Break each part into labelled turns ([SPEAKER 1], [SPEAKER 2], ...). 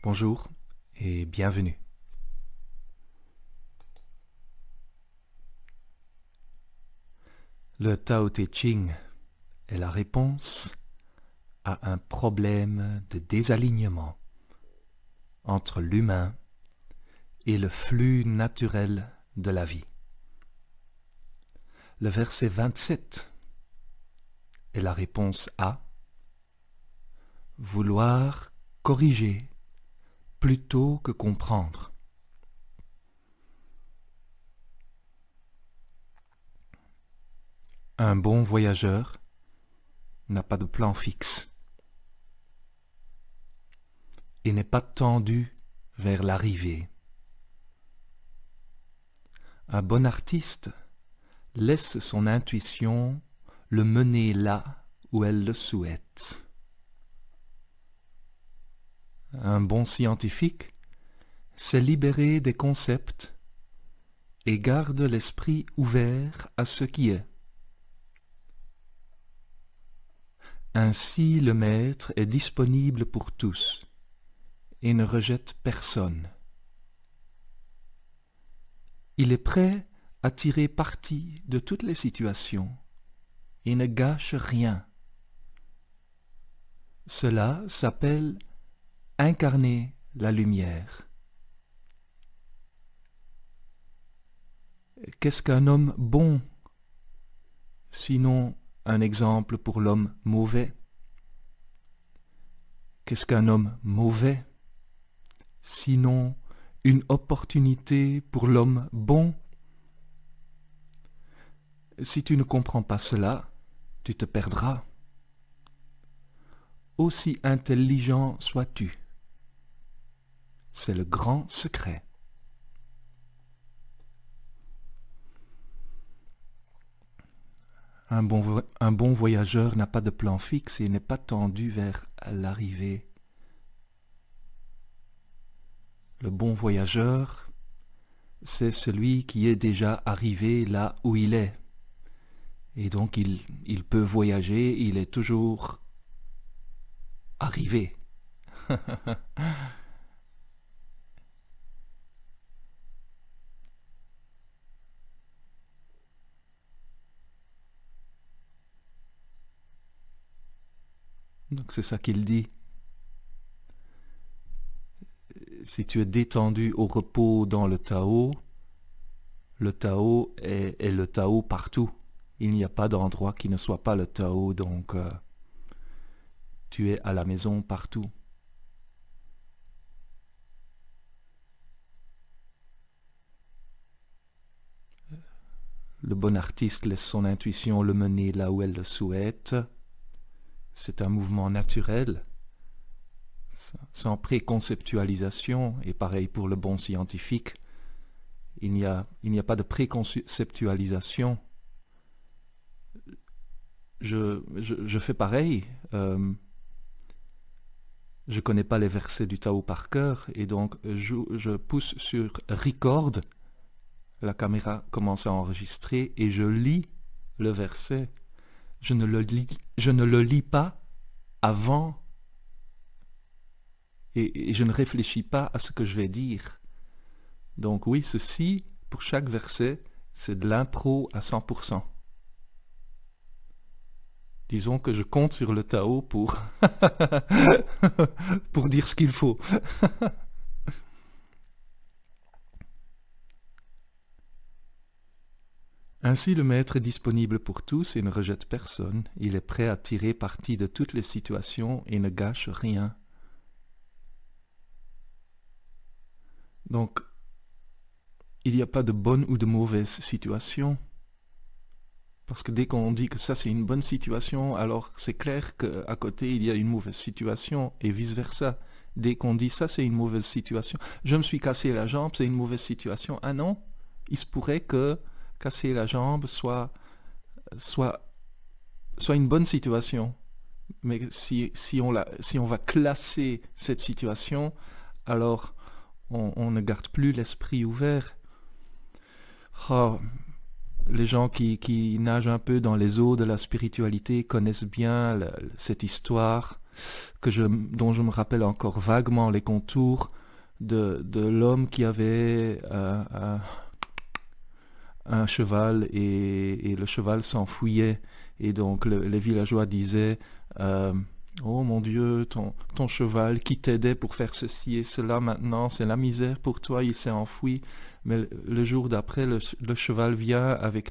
[SPEAKER 1] Bonjour et bienvenue. Le Tao Te Ching est la réponse à un problème de désalignement entre l'humain et le flux naturel de la vie. Le verset 27 est la réponse à vouloir corriger plutôt que comprendre. Un bon voyageur n'a pas de plan fixe et n'est pas tendu vers l'arrivée. Un bon artiste laisse son intuition le mener là où elle le souhaite. Un bon scientifique s'est libéré des concepts et garde l'esprit ouvert à ce qui est. Ainsi le maître est disponible pour tous et ne rejette personne. Il est prêt à tirer parti de toutes les situations et ne gâche rien. Cela s'appelle incarner la lumière. Qu'est-ce qu'un homme bon, sinon un exemple pour l'homme mauvais? Qu'est-ce qu'un homme mauvais, sinon une opportunité pour l'homme bon? Si tu ne comprends pas cela, tu te perdras. Aussi intelligent sois-tu. C'est le grand secret. Un bon voyageur n'a pas de plan fixe et n'est pas tendu vers l'arrivée. Le bon voyageur, c'est celui qui est déjà arrivé là où il est. Et donc il peut voyager, il est toujours arrivé. Donc c'est ça qu'il dit. Si tu es détendu au repos dans le Tao est le Tao partout. Il n'y a pas d'endroit qui ne soit pas le Tao, donc tu es à la maison partout. Le bon artiste laisse son intuition le mener là où elle le souhaite. C'est un mouvement naturel, sans préconceptualisation, et pareil pour le bon scientifique. Il n'y a pas de préconceptualisation. Je fais pareil. Je ne connais pas les versets du Tao par cœur, et donc je pousse sur record. La caméra commence à enregistrer et je lis le verset. Je ne le lis pas avant et je ne réfléchis pas à ce que je vais dire. Donc oui, ceci, pour chaque verset, c'est de l'impro à 100%. Disons que je compte sur le Tao pour dire ce qu'il faut. Ainsi le maître est disponible pour tous et ne rejette personne. Il est prêt à tirer parti de toutes les situations et ne gâche rien. Donc, il n'y a pas de bonne ou de mauvaise situation. Parce que dès qu'on dit que ça c'est une bonne situation, alors c'est clair qu'à côté il y a une mauvaise situation et vice-versa. Dès qu'on dit ça c'est une mauvaise situation, je me suis cassé la jambe, c'est une mauvaise situation. Ah non, il se pourrait que casser la jambe soit une bonne situation. Mais si on va classer cette situation, alors on ne garde plus l'esprit ouvert. Oh, les gens qui nagent un peu dans les eaux de la spiritualité connaissent bien cette histoire dont je me rappelle encore vaguement les contours de l'homme qui avait un cheval et le cheval s'enfuyait. Et donc les villageois disaient oh mon Dieu, ton cheval qui t'aidait pour faire ceci et cela, maintenant c'est la misère pour toi, il s'est enfoui. Mais le jour d'après, le cheval vient avec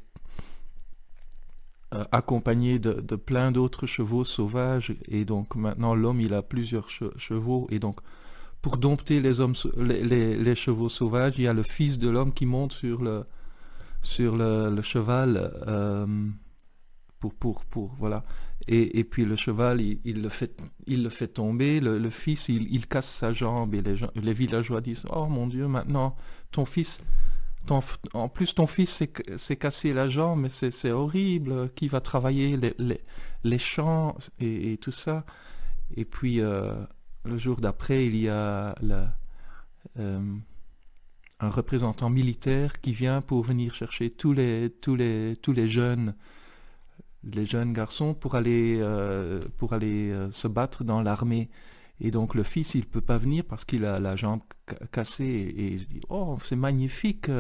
[SPEAKER 1] accompagné de plein d'autres chevaux sauvages. Et donc maintenant l'homme il a plusieurs chevaux. Et donc pour dompter les chevaux sauvages, il y a le fils de l'homme qui monte sur le cheval voilà. Et puis le cheval, il le fait tomber. Le fils, il casse sa jambe. Et les villageois disent oh mon Dieu, maintenant ton fils, en plus ton fils s'est cassé la jambe, mais c'est horrible. Qui va travailler les champs et tout ça. Et puis le jour d'après, il y a un représentant militaire qui vient pour venir chercher tous les jeunes garçons pour aller se battre dans l'armée. Et donc le fils, il peut pas venir parce qu'il a la jambe cassée et il se dit oh c'est magnifique,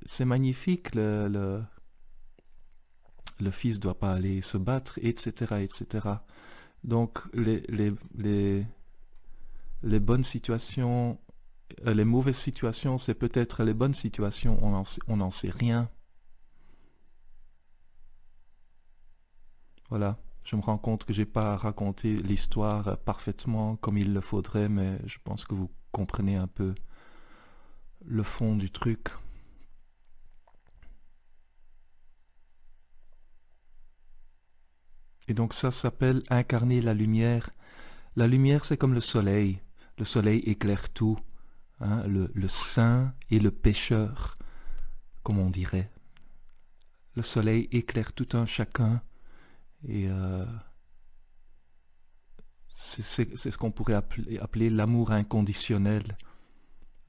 [SPEAKER 1] c'est magnifique, le fils doit pas aller se battre, etc., etc. Donc les bonnes situations, les mauvaises situations, c'est peut-être les bonnes situations, on n'en sait rien. Voilà, je me rends compte que j'ai pas raconté l'histoire parfaitement comme il le faudrait, mais je pense que vous comprenez un peu le fond du truc. Et donc ça s'appelle incarner la lumière. La lumière, c'est comme le soleil. Le soleil éclaire tout, hein, le saint et le pécheur, comme on dirait. Le soleil éclaire tout un chacun. Et c'est ce qu'on pourrait appeler l'amour inconditionnel.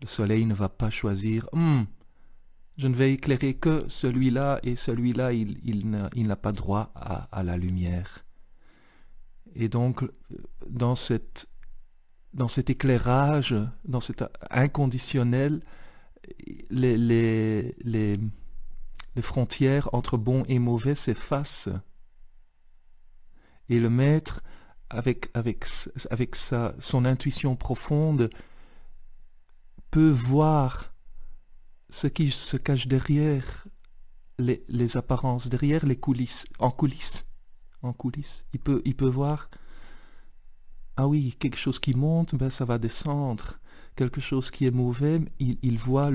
[SPEAKER 1] Le soleil ne va pas choisir je ne vais éclairer que celui-là et celui-là, il n'a pas droit à la lumière. Et donc, dans cet éclairage, dans cet inconditionnel, les frontières entre bon et mauvais s'effacent. Et le maître, avec son intuition profonde, peut voir ce qui se cache derrière les apparences, derrière les coulisses, en coulisses. Il peut voir, ah oui, quelque chose qui monte, ben ça va descendre. Quelque chose qui est mauvais, il voit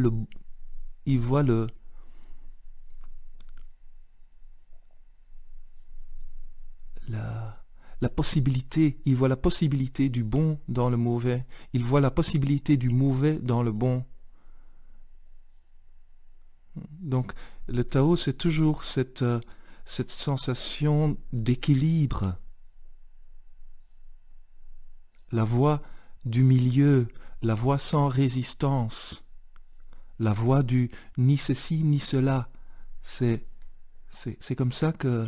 [SPEAKER 1] la possibilité, il voit la possibilité du bon dans le mauvais. Il voit la possibilité du mauvais dans le bon. Donc, le Tao, c'est toujours cette sensation d'équilibre. La voie du milieu, la voie sans résistance, la voie du ni ceci ni cela. C'est comme ça que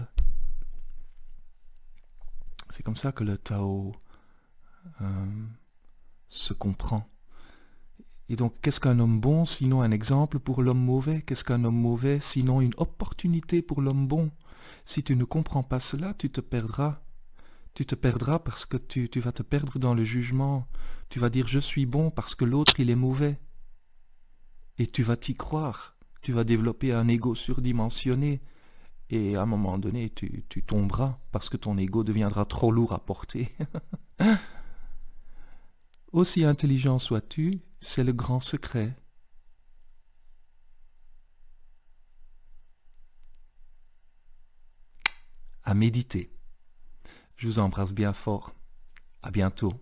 [SPEAKER 1] le Tao se comprend. Et donc, qu'est-ce qu'un homme bon, sinon un exemple pour l'homme mauvais? Qu'est-ce qu'un homme mauvais, sinon une opportunité pour l'homme bon? Si tu ne comprends pas cela, tu te perdras. Tu te perdras parce que tu vas te perdre dans le jugement. Tu vas dire « je suis bon parce que l'autre, il est mauvais ». Et tu vas t'y croire. Tu vas développer un ego surdimensionné. Et à un moment donné, tu tomberas parce que ton ego deviendra trop lourd à porter. Aussi intelligent sois-tu, c'est le grand secret. À méditer. Je vous embrasse bien fort. À bientôt.